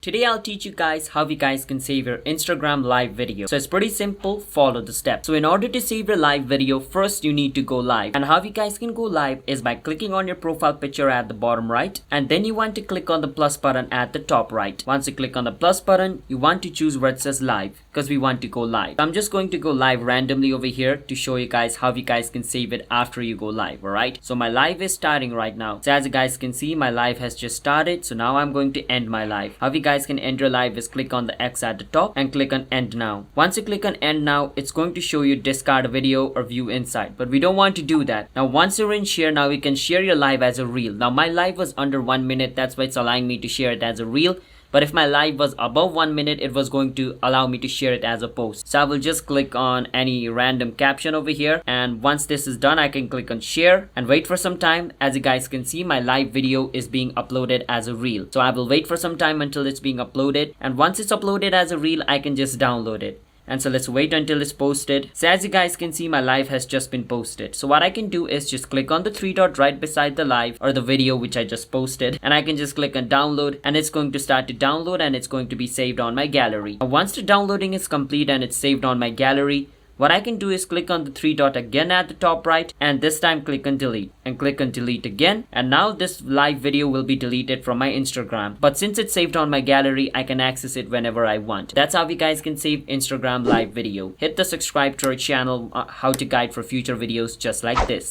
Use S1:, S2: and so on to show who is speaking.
S1: Today I'll teach you guys how you guys can save your Instagram live video. So it's pretty simple, follow the steps. So in order to save your live video, first you need to go live. And how you guys can go live is by clicking on your profile picture at the bottom right. And then you want to click on the plus button at the top right. Once you click on the plus button, you want to choose where it says live because we want to go live. So I'm just going to go live randomly over here to show you guys how you guys can save it after you go live, alright? So my live is starting right now. So as you guys can see, my live has just started. So now I'm going to end my live. How you guys can end your live is click on the X at the top and click on end now. Once you click on end now, it's going to show you discard a video or view inside, but we don't want to do that. Now once you're in share, now you can share your live as a reel. Now my live was under 1 minute, that's why it's allowing me to share it as a reel. But if my live was above 1 minute, it was going to allow me to share it as a post. So I will just click on any random caption over here. And once this is done, I can click on share and wait for some time. As you guys can see, my live video is being uploaded as a reel. So I will wait for some time until it's being uploaded. And once it's uploaded as a reel, I can just download it. And so let's wait until it's posted. So as you guys can see, my live has just been posted. So what I can do is just click on the three dot right beside the live or the video which I just posted. And I can just click on download and it's going to start to download and it's going to be saved on my gallery. Now, once the downloading is complete and it's saved on my gallery, what I can do is click on the three dot again at the top right and this time click on delete and click on delete again, and now this live video will be deleted from my Instagram. But since it's saved on my gallery, I can access it whenever I want. That's how you guys can save Instagram live video. Hit the subscribe to our channel, how to guide for future videos just like this.